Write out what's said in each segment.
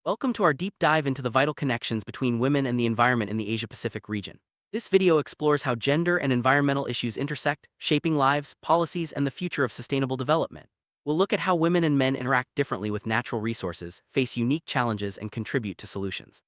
Welcome to our deep dive into the vital connections between women and the environment in the Asia-Pacific region. This video explores how gender and environmental issues intersect, shaping lives, policies, and the future of sustainable development. We'll look at how women and men interact differently with natural resources, face unique challenges, and contribute to solutions.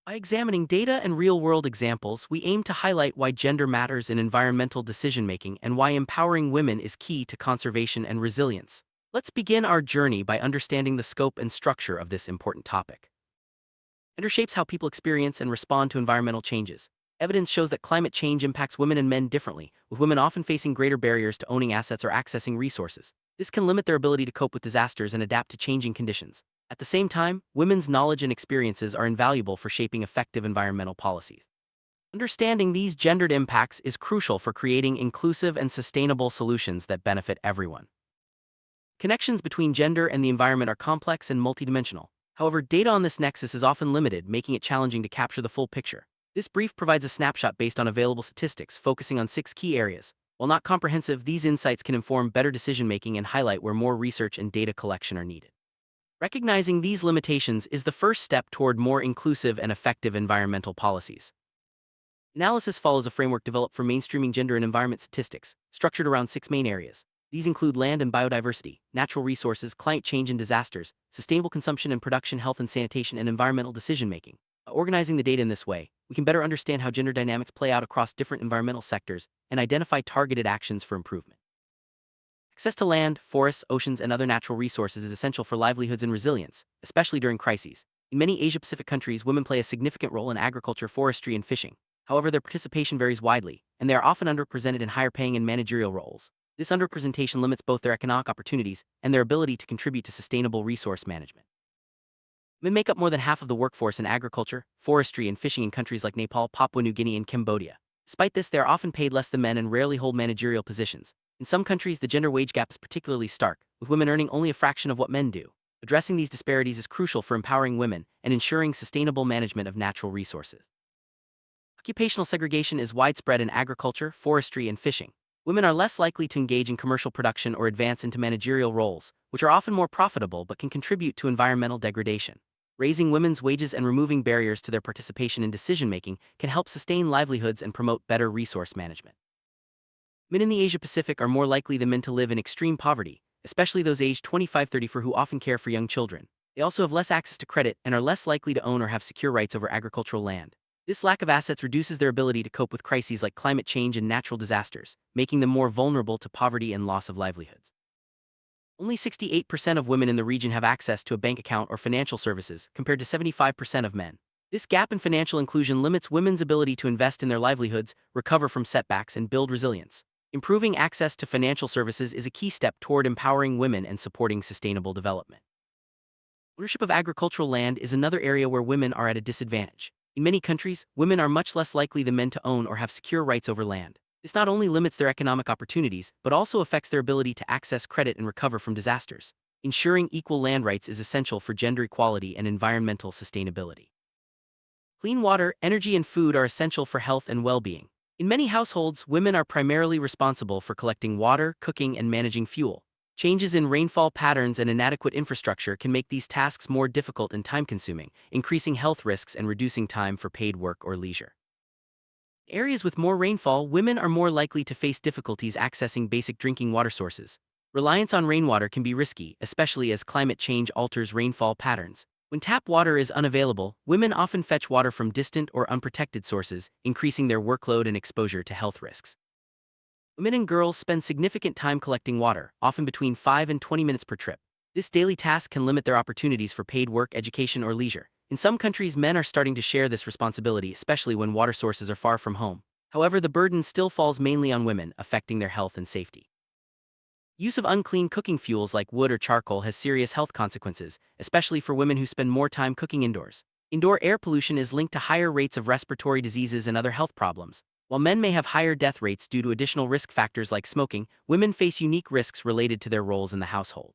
By examining data and real-world examples, we aim to highlight why gender matters in environmental decision-making and why empowering women is key to conservation and resilience. Let's begin our journey by understanding the scope and structure of this important topic. Gender shapes how people experience and respond to environmental changes. Evidence shows that climate change impacts women and men differently, with women often facing greater barriers to owning assets or accessing resources. This can limit their ability to cope with disasters and adapt to changing conditions. At the same time, women's knowledge and experiences are invaluable for shaping effective environmental policies. Understanding these gendered impacts is crucial for creating inclusive and sustainable solutions that benefit everyone. Connections between gender and the environment are complex and multidimensional. However, data on this nexus is often limited, making it challenging to capture the full picture. This brief provides a snapshot based on available statistics, focusing on 6 key areas. While not comprehensive, these insights can inform better decision-making and highlight where more research and data collection are needed. Recognizing these limitations is the first step toward more inclusive and effective environmental policies. Analysis follows a framework developed for mainstreaming gender and environment statistics, structured around 6 main areas. These include land and biodiversity, natural resources, climate change and disasters, sustainable consumption and production, health and sanitation, and environmental decision-making. By organizing the data in this way, we can better understand how gender dynamics play out across different environmental sectors and identify targeted actions for improvement. Access to land, forests, oceans, and other natural resources is essential for livelihoods and resilience, especially during crises. In many Asia-Pacific countries, women play a significant role in agriculture, forestry, and fishing. However, their participation varies widely, and they are often underrepresented in higher-paying and managerial roles. This underrepresentation limits both their economic opportunities and their ability to contribute to sustainable resource management. Women make up more than half of the workforce in agriculture, forestry, and fishing in countries like Nepal, Papua New Guinea, and Cambodia. Despite this, they are often paid less than men and rarely hold managerial positions. In some countries, the gender wage gap is particularly stark, with women earning only a fraction of what men do. Addressing these disparities is crucial for empowering women and ensuring sustainable management of natural resources. Occupational segregation is widespread in agriculture, forestry, and fishing. Women are less likely to engage in commercial production or advance into managerial roles, which are often more profitable but can contribute to environmental degradation. Raising women's wages and removing barriers to their participation in decision-making can help sustain livelihoods and promote better resource management. Men in the Asia-Pacific are more likely than men to live in extreme poverty, especially those aged 25–34 who often care for young children. They also have less access to credit and are less likely to own or have secure rights over agricultural land. This lack of assets reduces their ability to cope with crises like climate change and natural disasters, making them more vulnerable to poverty and loss of livelihoods. Only 68% of women in the region have access to a bank account or financial services, compared to 75% of men. This gap in financial inclusion limits women's ability to invest in their livelihoods, recover from setbacks, and build resilience. Improving access to financial services is a key step toward empowering women and supporting sustainable development. Ownership of agricultural land is another area where women are at a disadvantage. In many countries, women are much less likely than men to own or have secure rights over land. This not only limits their economic opportunities, but also affects their ability to access credit and recover from disasters. Ensuring equal land rights is essential for gender equality and environmental sustainability. Clean water, energy, and food are essential for health and well-being. In many households, women are primarily responsible for collecting water, cooking, and managing fuel. Changes in rainfall patterns and inadequate infrastructure can make these tasks more difficult and time-consuming, increasing health risks and reducing time for paid work or leisure. In areas with more rainfall, women are more likely to face difficulties accessing basic drinking water sources. Reliance on rainwater can be risky, especially as climate change alters rainfall patterns. When tap water is unavailable, women often fetch water from distant or unprotected sources, increasing their workload and exposure to health risks. Women and girls spend significant time collecting water, often between 5 and 20 minutes per trip. This daily task can limit their opportunities for paid work, education, or leisure. In some countries, men are starting to share this responsibility, especially when water sources are far from home. However, the burden still falls mainly on women, affecting their health and safety. Use of unclean cooking fuels like wood or charcoal has serious health consequences, especially for women who spend more time cooking indoors. Indoor air pollution is linked to higher rates of respiratory diseases and other health problems. While men may have higher death rates due to additional risk factors like smoking, women face unique risks related to their roles in the household.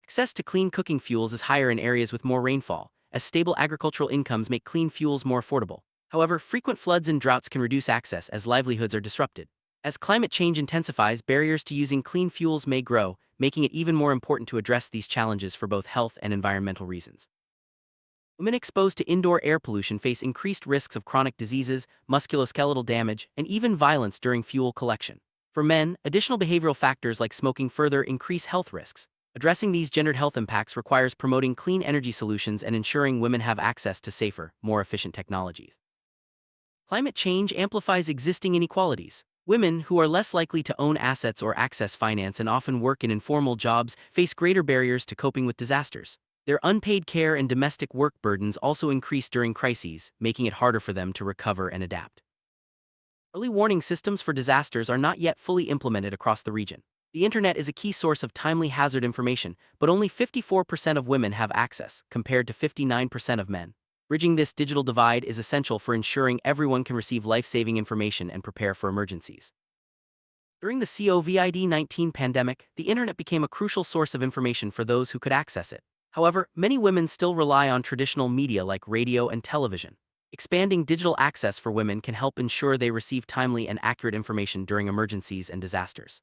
Access to clean cooking fuels is higher in areas with more rainfall, as stable agricultural incomes make clean fuels more affordable. However, frequent floods and droughts can reduce access as livelihoods are disrupted. As climate change intensifies, barriers to using clean fuels may grow, making it even more important to address these challenges for both health and environmental reasons. Women exposed to indoor air pollution face increased risks of chronic diseases, musculoskeletal damage, and even violence during fuel collection. For men, additional behavioral factors like smoking further increase health risks. Addressing these gendered health impacts requires promoting clean energy solutions and ensuring women have access to safer, more efficient technologies. Climate change amplifies existing inequalities. Women, who are less likely to own assets or access finance and often work in informal jobs, face greater barriers to coping with disasters. Their unpaid care and domestic work burdens also increase during crises, making it harder for them to recover and adapt. Early warning systems for disasters are not yet fully implemented across the region. The internet is a key source of timely hazard information, but only 54% of women have access, compared to 59% of men. Bridging this digital divide is essential for ensuring everyone can receive life-saving information and prepare for emergencies. During the COVID-19 pandemic, the internet became a crucial source of information for those who could access it. However, many women still rely on traditional media like radio and television. Expanding digital access for women can help ensure they receive timely and accurate information during emergencies and disasters.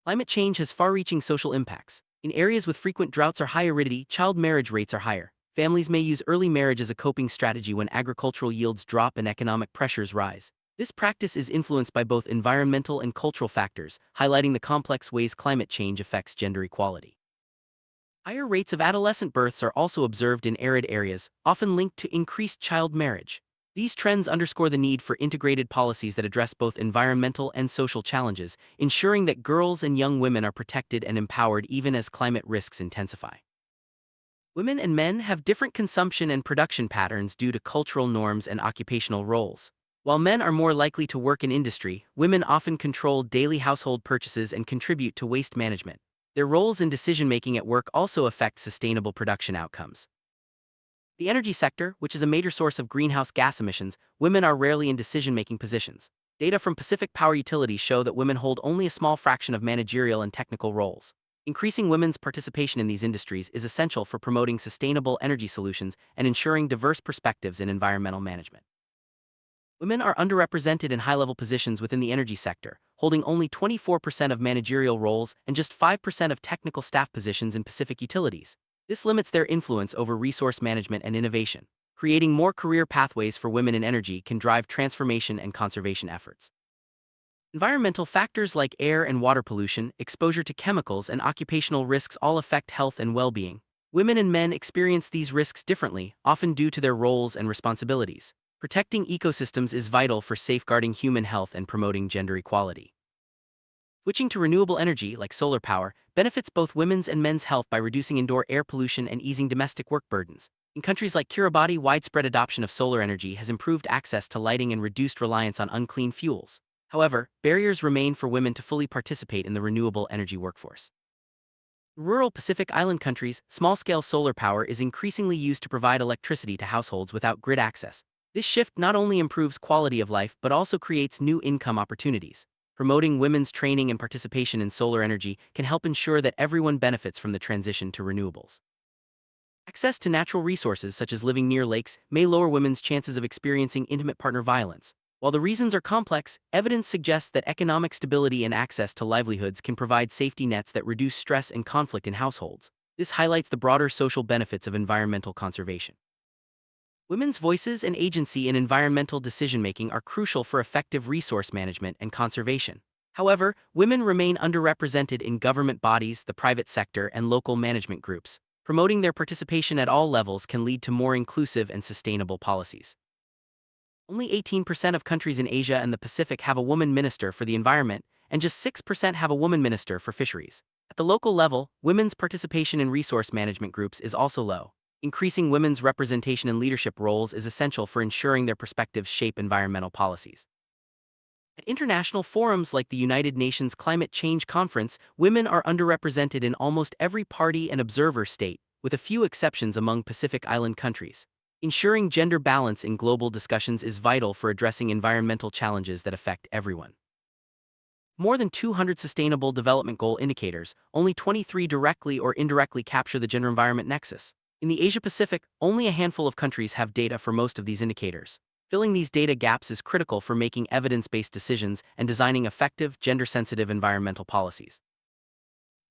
Climate change has far-reaching social impacts. In areas with frequent droughts or high aridity, child marriage rates are higher. Families may use early marriage as a coping strategy when agricultural yields drop and economic pressures rise. This practice is influenced by both environmental and cultural factors, highlighting the complex ways climate change affects gender equality. Higher rates of adolescent births are also observed in arid areas, often linked to increased child marriage. These trends underscore the need for integrated policies that address both environmental and social challenges, ensuring that girls and young women are protected and empowered even as climate risks intensify. Women and men have different consumption and production patterns due to cultural norms and occupational roles. While men are more likely to work in industry, women often control daily household purchases and contribute to waste management. Their roles in decision-making at work also affect sustainable production outcomes. The energy sector, which is a major source of greenhouse gas emissions, women are rarely in decision-making positions. Data from Pacific Power Utilities show that women hold only a small fraction of managerial and technical roles. Increasing women's participation in these industries is essential for promoting sustainable energy solutions and ensuring diverse perspectives in environmental management. Women are underrepresented in high-level positions within the energy sector, holding only 24% of managerial roles and just 5% of technical staff positions in Pacific Utilities. This limits their influence over resource management and innovation. Creating more career pathways for women in energy can drive transformation and conservation efforts. Environmental factors like air and water pollution, exposure to chemicals, and occupational risks all affect health and well-being. Women and men experience these risks differently, often due to their roles and responsibilities. Protecting ecosystems is vital for safeguarding human health and promoting gender equality. Switching to renewable energy, like solar power, benefits both women's and men's health by reducing indoor air pollution and easing domestic work burdens. In countries like Kiribati, widespread adoption of solar energy has improved access to lighting and reduced reliance on unclean fuels. However, barriers remain for women to fully participate in the renewable energy workforce. In rural Pacific Island countries, small-scale solar power is increasingly used to provide electricity to households without grid access. This shift not only improves quality of life but also creates new income opportunities. Promoting women's training and participation in solar energy can help ensure that everyone benefits from the transition to renewables. Access to natural resources such as living near lakes may lower women's chances of experiencing intimate partner violence. While the reasons are complex, evidence suggests that economic stability and access to livelihoods can provide safety nets that reduce stress and conflict in households. This highlights the broader social benefits of environmental conservation. Women's voices and agency in environmental decision-making are crucial for effective resource management and conservation. However, women remain underrepresented in government bodies, the private sector, and local management groups. Promoting their participation at all levels can lead to more inclusive and sustainable policies. Only 18% of countries in Asia and the Pacific have a woman minister for the environment, and just 6% have a woman minister for fisheries. At the local level, women's participation in resource management groups is also low. Increasing women's representation in leadership roles is essential for ensuring their perspectives shape environmental policies. At international forums like the United Nations Climate Change Conference, women are underrepresented in almost every party and observer state, with a few exceptions among Pacific Island countries. Ensuring gender balance in global discussions is vital for addressing environmental challenges that affect everyone. More than 200 Sustainable Development Goal indicators, only 23 directly or indirectly capture the gender-environment nexus. In the Asia-Pacific, only a handful of countries have data for most of these indicators. Filling these data gaps is critical for making evidence-based decisions and designing effective, gender-sensitive environmental policies.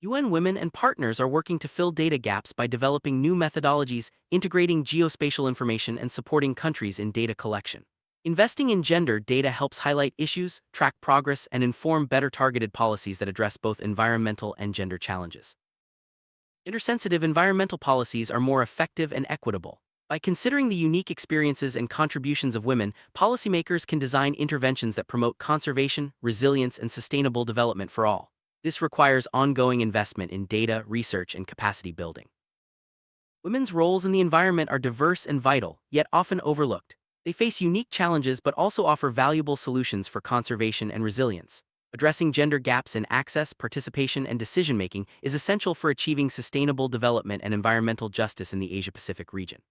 UN women and partners are working to fill data gaps by developing new methodologies, integrating geospatial information, and supporting countries in data collection. Investing in gender data helps highlight issues, track progress, and inform better targeted policies that address both environmental and gender challenges. Intersensitive environmental policies are more effective and equitable. By considering the unique experiences and contributions of women, policymakers can design interventions that promote conservation, resilience, and sustainable development for all. This requires ongoing investment in data, research, and capacity building. Women's roles in the environment are diverse and vital, yet often overlooked. They face unique challenges but also offer valuable solutions for conservation and resilience. Addressing gender gaps in access, participation, and decision-making is essential for achieving sustainable development and environmental justice in the Asia-Pacific region.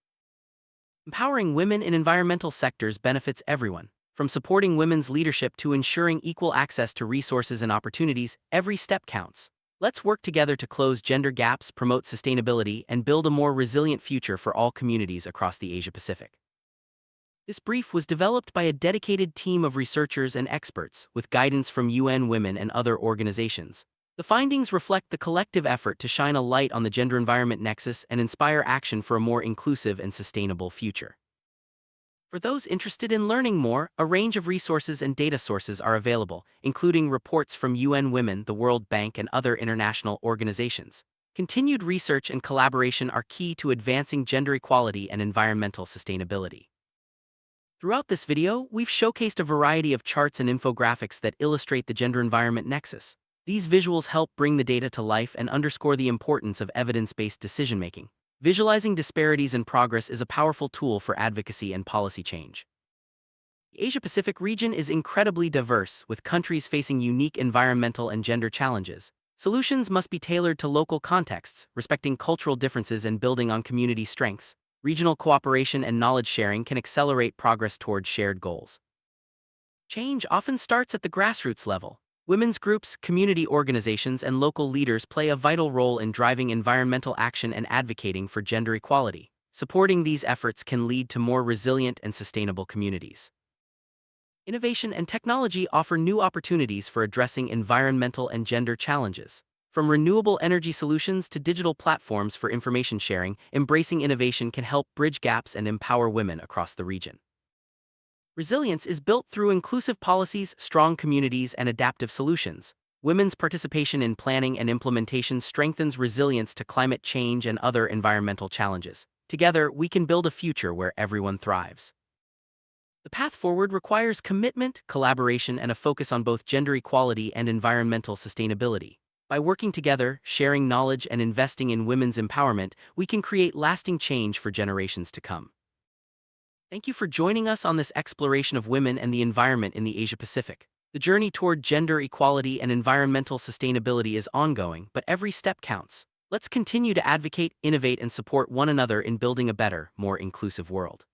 Empowering women in environmental sectors benefits everyone. From supporting women's leadership to ensuring equal access to resources and opportunities, every step counts. Let's work together to close gender gaps, promote sustainability, and build a more resilient future for all communities across the Asia-Pacific. This brief was developed by a dedicated team of researchers and experts, with guidance from UN Women and other organizations. The findings reflect the collective effort to shine a light on the gender-environment nexus and inspire action for a more inclusive and sustainable future. For those interested in learning more, a range of resources and data sources are available, including reports from UN Women, the World Bank, and other international organizations. Continued research and collaboration are key to advancing gender equality and environmental sustainability. Throughout this video, we've showcased a variety of charts and infographics that illustrate the gender-environment nexus. These visuals help bring the data to life and underscore the importance of evidence-based decision-making. Visualizing disparities in progress is a powerful tool for advocacy and policy change. The Asia-Pacific region is incredibly diverse, with countries facing unique environmental and gender challenges. Solutions must be tailored to local contexts, respecting cultural differences and building on community strengths. Regional cooperation and knowledge sharing can accelerate progress toward shared goals. Change often starts at the grassroots level. Women's groups, community organizations, and local leaders play a vital role in driving environmental action and advocating for gender equality. Supporting these efforts can lead to more resilient and sustainable communities. Innovation and technology offer new opportunities for addressing environmental and gender challenges. From renewable energy solutions to digital platforms for information sharing, embracing innovation can help bridge gaps and empower women across the region. Resilience is built through inclusive policies, strong communities, and adaptive solutions. Women's participation in planning and implementation strengthens resilience to climate change and other environmental challenges. Together, we can build a future where everyone thrives. The path forward requires commitment, collaboration, and a focus on both gender equality and environmental sustainability. By working together, sharing knowledge, and investing in women's empowerment, we can create lasting change for generations to come. Thank you for joining us on this exploration of women and the environment in the Asia-Pacific. The journey toward gender equality and environmental sustainability is ongoing, but every step counts. Let's continue to advocate, innovate, and support one another in building a better, more inclusive world.